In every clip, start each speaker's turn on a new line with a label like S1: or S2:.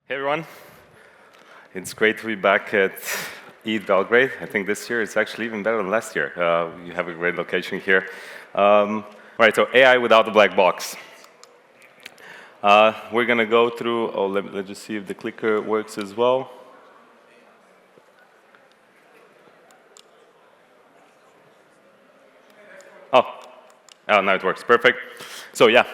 S1: Hey everyone, it's great to be back at ETH Belgrade. I think this year it's actually even better than last year. You have a great location here. Right, so AI without the black box. We're going to go through, let's just see if the clicker works as well. Oh, now it works, perfect. So yeah.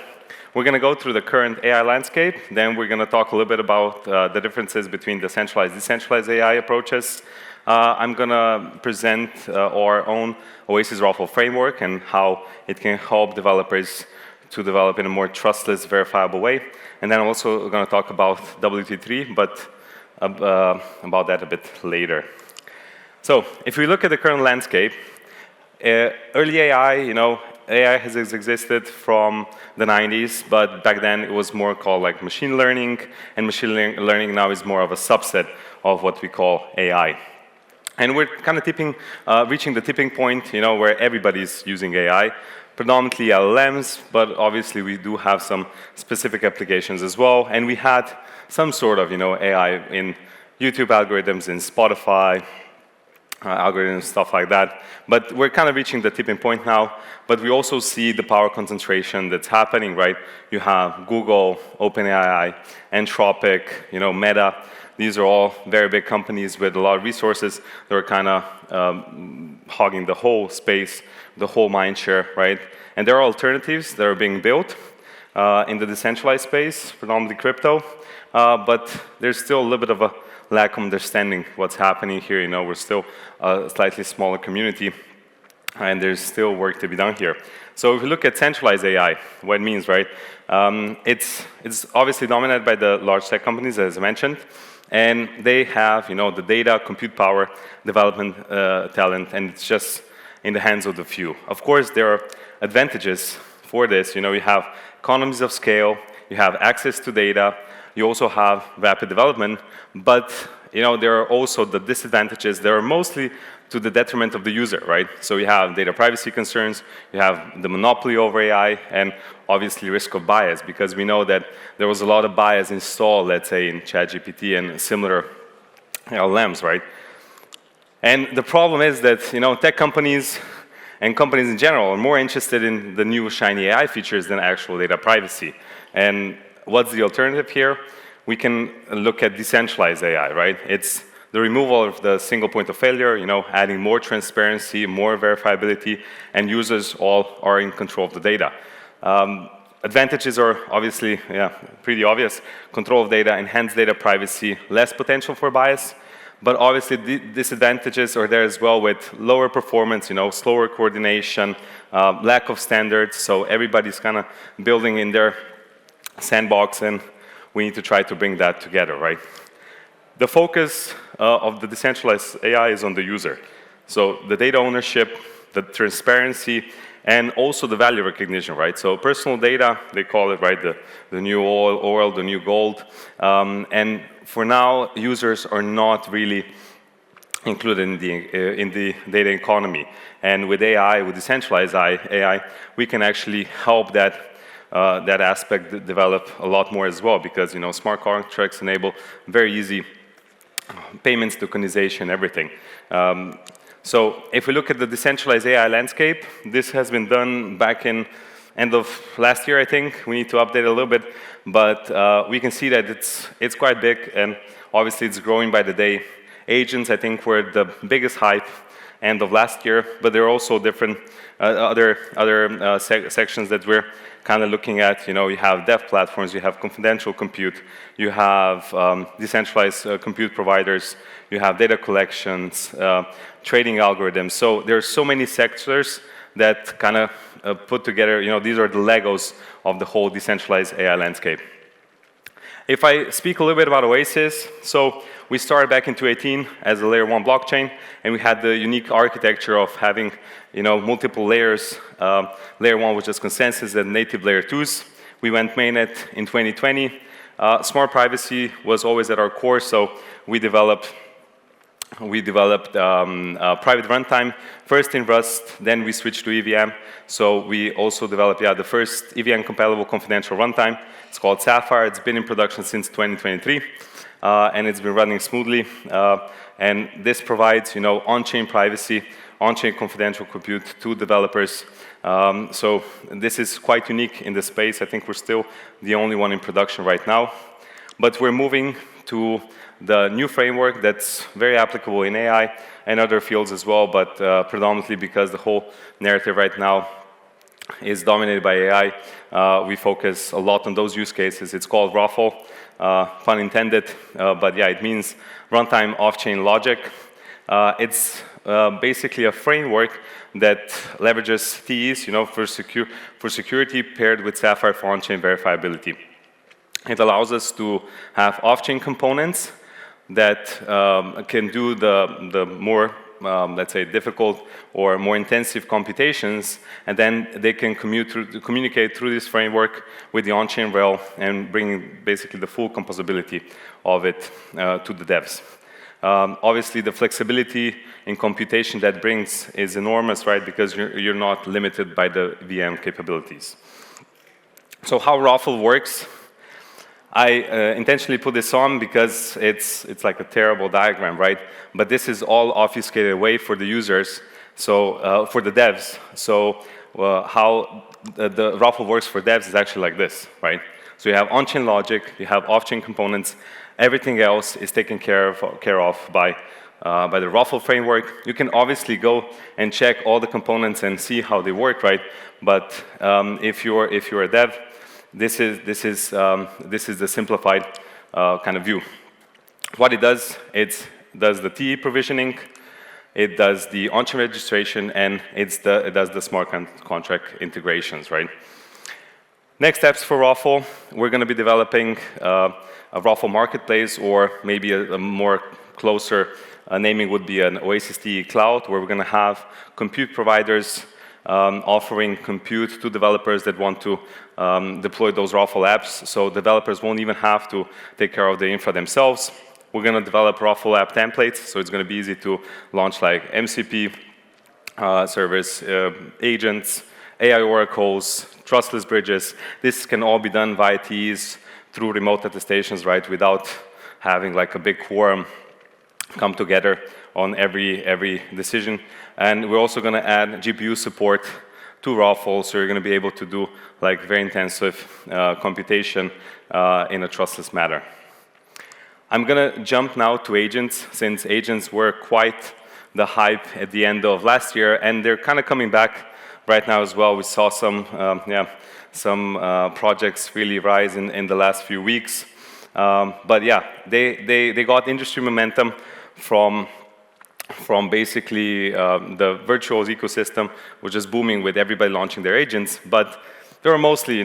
S1: We're going to go through the current AI landscape. Then we're going to talk a little bit about the differences between the centralized and decentralized AI approaches. I'm going to present our own Oasis ROFL framework and how it can help developers to develop in a more trustless, verifiable way. And then I'm also going to talk about WT3, but about that a bit later. So if we look at the current landscape, early AI, AI has existed from the 90s, but back then it was more called like machine learning, and machine learning now is more of a subset of what we call AI. And we're kind of reaching the tipping point, where everybody's using AI, predominantly LLMs, but obviously we do have some specific applications as well. And we had some sort of, AI in YouTube algorithms, in Spotify, algorithms, stuff like that. But we're kind of reaching the tipping point now. But we also see the power concentration that's happening, right? You have Google, OpenAI, Anthropic, Meta. These are all very big companies with a lot of resources that are kind of hogging the whole space, the whole mind share, right? And there are alternatives that are being built in the decentralized space, predominantly crypto. But there's still a little bit of a lack of understanding what's happening here. We're still a slightly smaller community, and there's still work to be done here. So if we look at centralized AI, what it means, right? It's obviously dominated by the large tech companies, as I mentioned, and they have, the data, compute power, development talent, and it's just in the hands of the few. Of course, there are advantages for this. You have economies of scale, you have access to data, you also have rapid development, but there are also the disadvantages that are mostly to the detriment of the user, right? So you have data privacy concerns, you have the monopoly over AI, and obviously risk of bias, because we know that there was a lot of bias installed, let's say, in ChatGPT and similar LLMs, right? And the problem is that tech companies and companies in general are more interested in the new shiny AI features than actual data privacy. And what's the alternative here? We can look at decentralized AI, right? It's the removal of the single point of failure, adding more transparency, more verifiability, and users all are in control of the data. Advantages are obviously, pretty obvious. Control of data, enhanced data privacy, less potential for bias. But obviously, disadvantages are there as well with lower performance, slower coordination, lack of standards. So everybody's kind of building in their sandbox, and we need to try to bring that together, right? The focus of the decentralized AI is on the user. So the data ownership, the transparency, and also the value recognition, right? So personal data, they call it, right, the new oil, the new gold. And for now, users are not really included in the data economy. And with AI, with decentralized AI, we can actually help that aspect develop a lot more as well, because smart contracts enable very easy payments, tokenization, everything. So if we look at the decentralized AI landscape, this has been done back in end of last year, I think. We need to update it a little bit, but we can see that it's quite big, and obviously it's growing by the day. Agents, I think, were the biggest hype end of last year, but there are also different other sections that we're kind of looking at. You have dev platforms, you have confidential compute, you have decentralized compute providers, you have data collections, trading algorithms. So there are so many sectors that kind of put together, these are the Legos of the whole decentralized AI landscape. If I speak a little bit about Oasis, so we started back in 2018 as a layer 1 blockchain, and we had the unique architecture of having multiple layers. Layer 1 was just consensus, and native layer 2s. We went mainnet in 2020. Smart privacy was always at our core, so we developed we developed a private runtime, first in Rust, then we switched to EVM. So we also developed the first EVM-compatible confidential runtime. It's called Sapphire. It's been in production since 2023, and it's been running smoothly. And this provides, on-chain privacy, on-chain confidential compute to developers. So this is quite unique in the space. I think we're still the only one in production right now. But we're moving to the new framework that's very applicable in AI and other fields as well, but predominantly because the whole narrative right now is dominated by AI. We focus a lot on those use cases. It's called ROFL, pun intended, but yeah, it means runtime off-chain logic. It's basically a framework that leverages TEs, for security paired with Sapphire for on-chain verifiability. It allows us to have off-chain components that can do the more, let's say, difficult or more intensive computations, and then they can communicate through this framework with the on-chain rail and bring basically the full composability of it to the devs. Obviously, the flexibility in computation that brings is enormous, right? Because you're not limited by the VM capabilities. So how ROFL works? I intentionally put this on because it's like a terrible diagram, right? But this is all obfuscated away for the users, so for the devs. So how the ROFL works for devs is actually like this, right? So you have on-chain logic, you have off-chain components, everything else is taken care of by the ROFL framework. You can obviously go and check all the components and see how they work, right? But if you're a dev, this is the simplified kind of view. What it does the TE provisioning, it does the on-chain registration, and it does the smart contract integrations, right? Next steps for ROFL, we're going to be developing a ROFL marketplace, or maybe a more closer naming would be an Oasis TE cloud, where we're going to have compute providers offering compute to developers that want to deploy those ROFL apps, so developers won't even have to take care of the infra themselves. We're going to develop ROFL app templates, so it's going to be easy to launch like MCP servers, agents, AI oracles, trustless bridges. This can all be done via TEs through remote attestations, right, without having like a big quorum come together on every decision. And we're also going to add GPU support to ROFL, so you're going to be able to do like very intensive computation in a trustless manner. I'm going to jump now to agents, since agents were quite the hype at the end of last year, and they're kind of coming back right now as well. We saw some projects really rise in the last few weeks. But yeah, they got industry momentum from basically the virtual ecosystem, which is booming with everybody launching their agents. But they were mostly,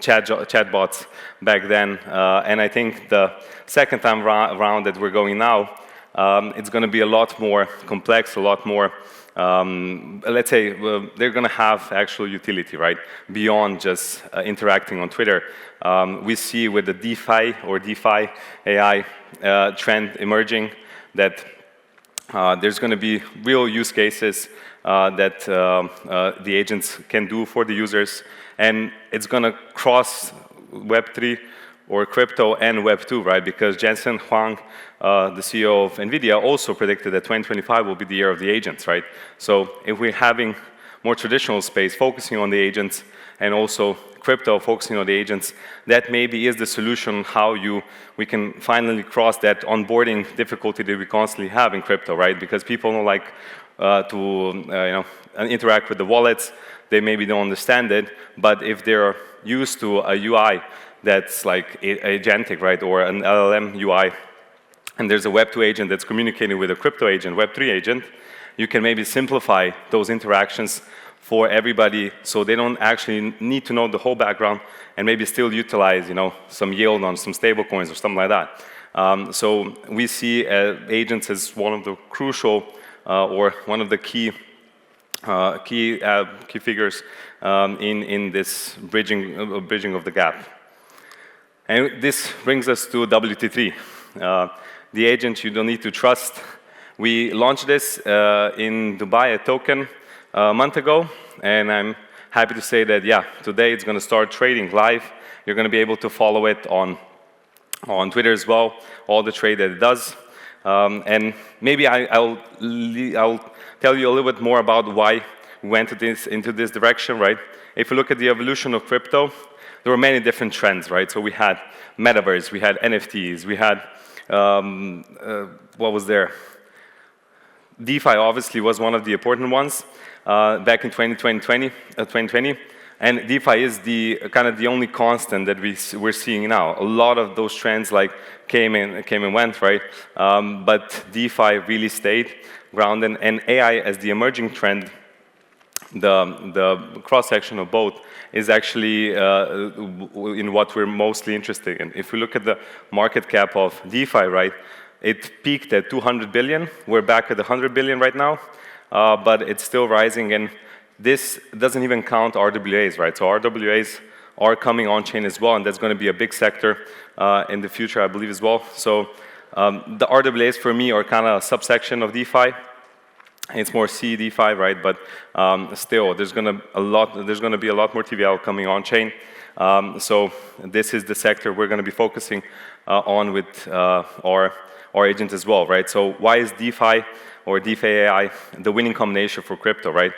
S1: chatbots back then. And I think the second time around that we're going now, it's going to be a lot more complex, a lot more, let's say, they're going to have actual utility, right? Beyond just interacting on Twitter. We see with the DeFi AI trend emerging that there's going to be real use cases that the agents can do for the users, and it's going to cross Web3 or crypto and Web2, right? Because Jensen Huang, the CEO of NVIDIA, also predicted that 2025 will be the year of the agents, right? So if we're having more traditional space focusing on the agents, and also crypto focusing on the agents, that maybe is the solution how we can finally cross that onboarding difficulty that we constantly have in crypto, right? Because people don't like to interact with the wallets. They maybe don't understand it, but if they're used to a UI that's like agentic, right, or an LLM UI, and there's a Web2 agent that's communicating with a crypto agent, Web3 agent, you can maybe simplify those interactions for everybody, so they don't actually need to know the whole background, and maybe still utilize, some yield on some stable coins or something like that. So we see agents as one of the crucial or one of the key figures in this bridging of the gap. And this brings us to WT3. The agent you don't need to trust, We launched this in Dubai, a token, a month ago, and I'm happy to say that, yeah, today it's going to start trading live. You're going to be able to follow it on Twitter as well, all the trade that it does. And maybe I'll tell you a little bit more about why we went into this direction, right? If you look at the evolution of crypto, there were many different trends, right? So we had metaverse, we had NFTs, we had, what was there? DeFi obviously was one of the important ones back in 2020. And DeFi is kind of the only constant that we're seeing now. A lot of those trends like came and went, right? But DeFi really stayed grounded, and AI as the emerging trend, the cross-section of both is actually in what we're mostly interested in. If we look at the market cap of DeFi, right, it peaked at 200 billion. We're back at 100 billion right now, but it's still rising, and this doesn't even count RWAs, right? So RWAs are coming on-chain as well, and that's going to be a big sector in the future, I believe, as well. So the RWAs for me are kind of a subsection of DeFi. It's more C DeFi, right? But still, there's going to be a lot more TVL coming on-chain. So this is the sector we're going to be focusing on with our agent as well, right? So why is DeFi or DeFi AI the winning combination for crypto, right?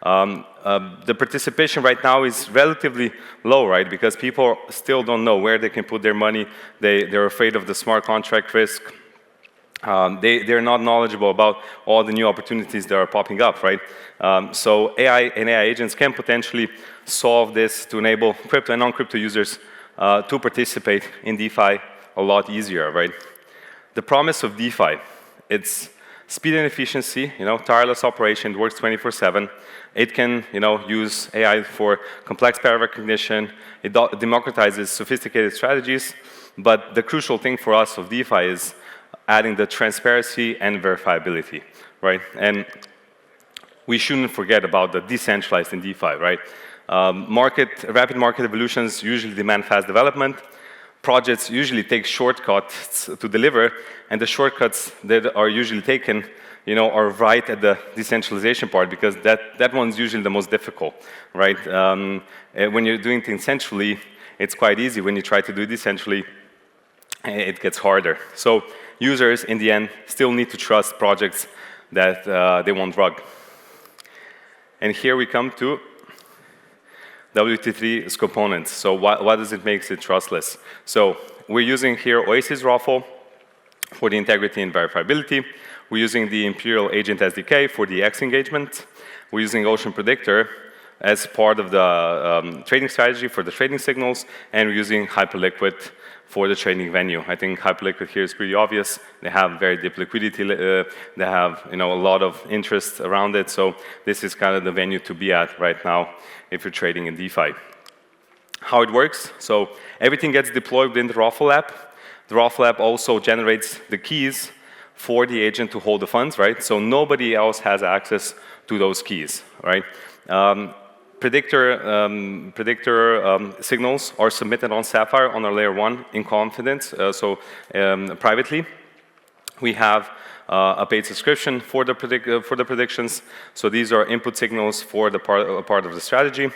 S1: The participation right now is relatively low, right? Because people still don't know where they can put their money. They're afraid of the smart contract risk. They're not knowledgeable about all the new opportunities that are popping up, right? So AI and AI agents can potentially solve this to enable crypto and non-crypto users to participate in DeFi a lot easier, right? The promise of DeFi, it's speed and efficiency, tireless operation, it works 24/7. It can, use AI for complex pattern recognition. It democratizes sophisticated strategies. But the crucial thing for us of DeFi is adding the transparency and verifiability, right? And we shouldn't forget about the decentralized in DeFi, right? Rapid market evolutions usually demand fast development. Projects usually take shortcuts to deliver, and the shortcuts that are usually taken, are right at the decentralization part, because that one's usually the most difficult, right? When you're doing things centrally, it's quite easy. When you try to do it decentrally, it gets harder. So users, in the end, still need to trust projects that they won't rug. And here we come to WT3's components. So what does it make it trustless? So we're using here Oasis Raffle for the integrity and verifiability. We're using the Imperial Agent SDK for the X engagement. We're using Ocean Predictor as part of the trading strategy for the trading signals, and we're using Hyperliquid for the trading venue. I think Hyperliquid here is pretty obvious. They have very deep liquidity. They have a lot of interest around it. So this is kind of the venue to be at right now if you're trading in DeFi. How it works? So everything gets deployed within the Raffle app. The Raffle app also generates the keys for the agent to hold the funds, right? So nobody else has access to those keys, right? Predictor signals are submitted on Sapphire on our layer 1 in confidence, privately. We have a paid subscription for the predictions. So these are input signals for the part of the strategy.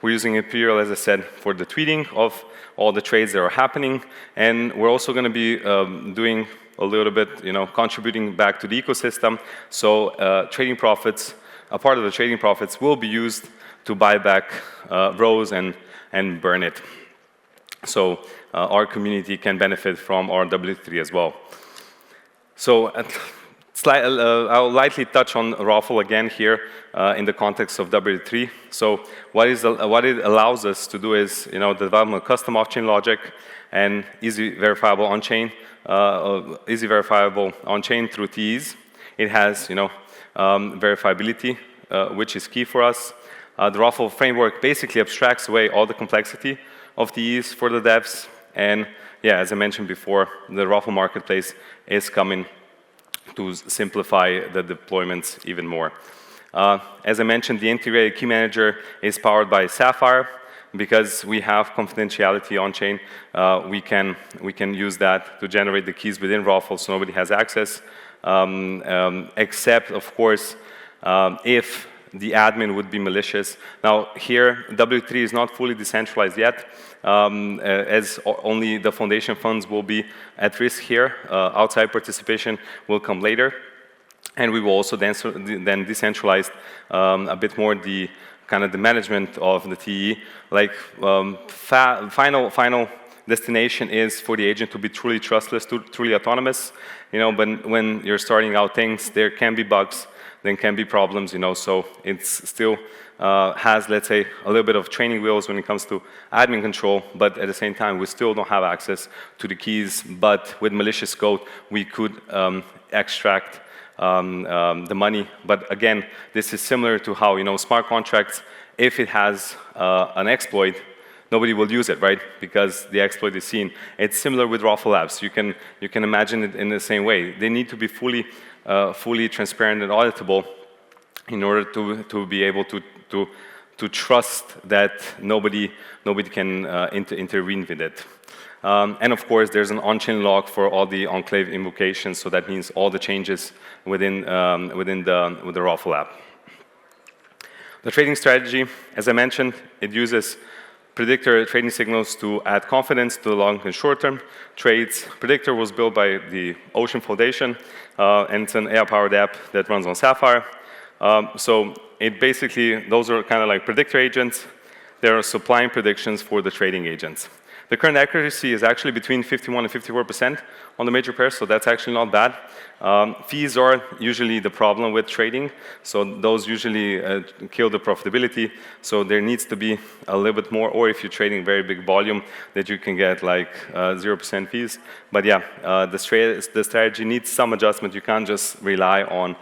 S1: We're using Imperial, as I said, for the tweeting of all the trades that are happening, and we're also going to be doing a little bit, contributing back to the ecosystem. So trading profits, a part of the trading profits will be used to buy back rows and burn it. So our community can benefit from our W3 as well. So I'll lightly touch on Raffle again here in the context of W3. So what it allows us to do is, the development of custom off-chain logic and easy verifiable on-chain through TEs. It has, verifiability, which is key for us. The Raffle framework basically abstracts away all the complexity of TEs for the devs. And yeah, as I mentioned before, the Raffle marketplace is coming to simplify the deployments even more. As I mentioned, the integrated key manager is powered by Sapphire. Because we have confidentiality on-chain, we can use that to generate the keys within Raffle so nobody has access. except, of course, if the admin would be malicious. Now, here, W3 is not fully decentralized yet, as only the foundation funds will be at risk here. Outside participation will come later. And we will also then decentralize a bit more the kind of the management of the TE. Like final destination is for the agent to be truly trustless, truly autonomous. You know, when you're starting out things, there can be bugs, there can be problems. You know, so it's still has, let's say, a little bit of training wheels when it comes to admin control. But at the same time, we still don't have access to the keys. But with malicious code, we could extract the money. But again, this is similar to how, you know, smart contracts, if it has an exploit, nobody will use it, right? Because the exploit is seen. It's similar with Raffle Labs. You can imagine it in the same way. They need to be fully transparent and auditable in order to be able to trust that nobody can intervene with it. And of course, there's an on-chain log for all the enclave invocations, so that means all the changes within the Raffle app. The trading strategy, as I mentioned, it uses predictor trading signals to add confidence to the long and short-term trades. Predictor was built by the Ocean Foundation, and it's an AI-powered app that runs on Sapphire. So it basically, those are kind of like predictor agents. They are supplying predictions for the trading agents. The current accuracy is actually between 51 and 54% on the major pairs, so that's actually not bad. Fees are usually the problem with trading, so those usually kill the profitability. So there needs to be a little bit more, or if you're trading very big volume, that you can get like 0% fees. But yeah, the strategy needs some adjustment. You can't just rely on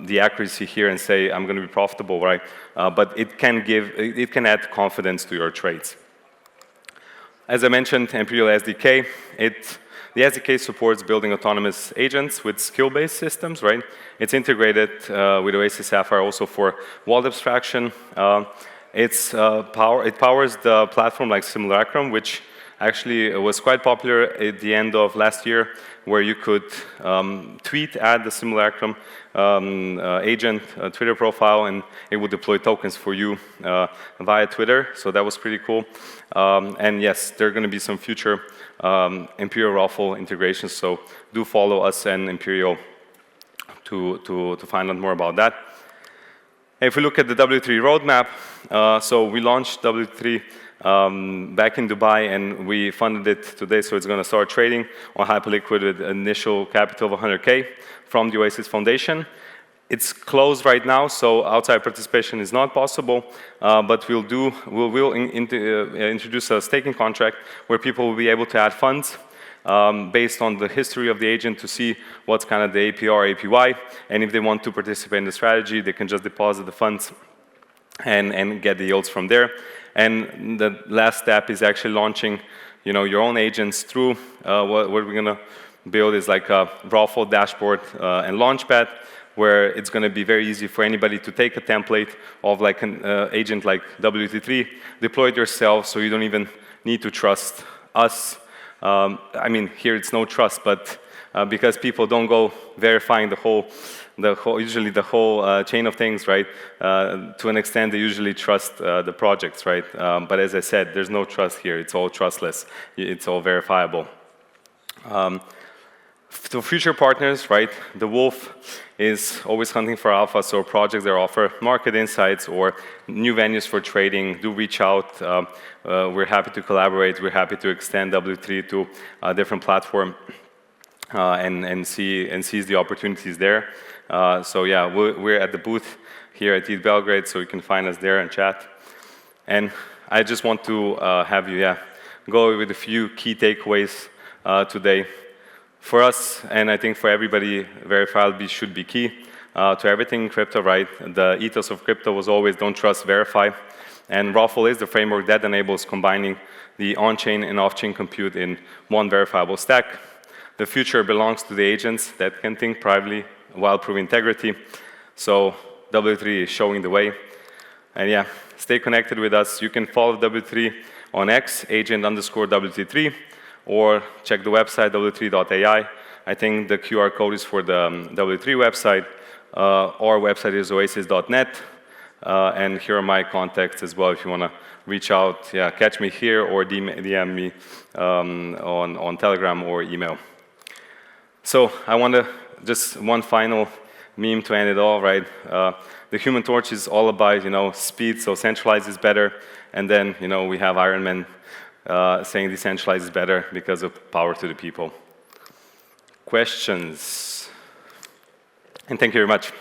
S1: the accuracy here and say, I'm going to be profitable, right? But it can add confidence to your trades. As I mentioned, Imperial SDK, the SDK supports building autonomous agents with skill-based systems, right? It's integrated with Oasis Sapphire also for vault abstraction. It powers the platform like Simulacrum, which actually was quite popular at the end of last year, where you could tweet at the Simulacrum agent Twitter profile, and it would deploy tokens for you via Twitter. So that was pretty cool. And yes, there are going to be some future Imperial Raffle integrations. So do follow us and Imperial to find out more about that. If we look at the W3 roadmap, so we launched W3 back in Dubai, and we funded it today, so it's going to start trading on Hyperliquid with initial capital of 100K from the Oasis Foundation. It's closed right now, so outside participation is not possible, but we will introduce a staking contract where people will be able to add funds based on the history of the agent to see what's kind of the APR, APY, and if they want to participate in the strategy, they can just deposit the funds and get the yields from there. And the last step is actually launching, you know, your own agents through what we're going to build is like a Raffle dashboard and launchpad, where it's going to be very easy for anybody to take a template of like an agent like WT3, deploy it yourself, so you don't even need to trust us. I mean, here it's no trust, but because people don't go verifying usually the whole chain of things, right? To an extent, they usually trust the projects, right? But as I said, there's no trust here. It's all trustless. It's all verifiable. To future partners, right? The wolf is always hunting for alpha, so projects that offer market insights or new venues for trading, do reach out. We're happy to collaborate. We're happy to extend W3 to a different platform and seize the opportunities there. So yeah, we're at the booth here at ETH Belgrade, so you can find us there and chat. And I just want to have you, go with a few key takeaways today. For us, and I think for everybody, verifiability should be key to everything in crypto, right? The ethos of crypto was always don't trust, verify. And Raffle is the framework that enables combining the on-chain and off-chain compute in one verifiable stack. The future belongs to the agents that can think privately while proving integrity. So W3 is showing the way. And yeah, stay connected with us. You can follow W3 on X, agent_WT3, or check the website, w3.ai, I think the QR code is for the W3 website. Our website is oasis.net. And here are my contacts as well if you want to reach out. Yeah, catch me here or DM me on Telegram or email. So I want to just one final meme to end it all, right? The Human Torch is all about, speed, so centralized is better. And then, we have Iron Man saying decentralized is better because of power to the people. Questions? And thank you very much.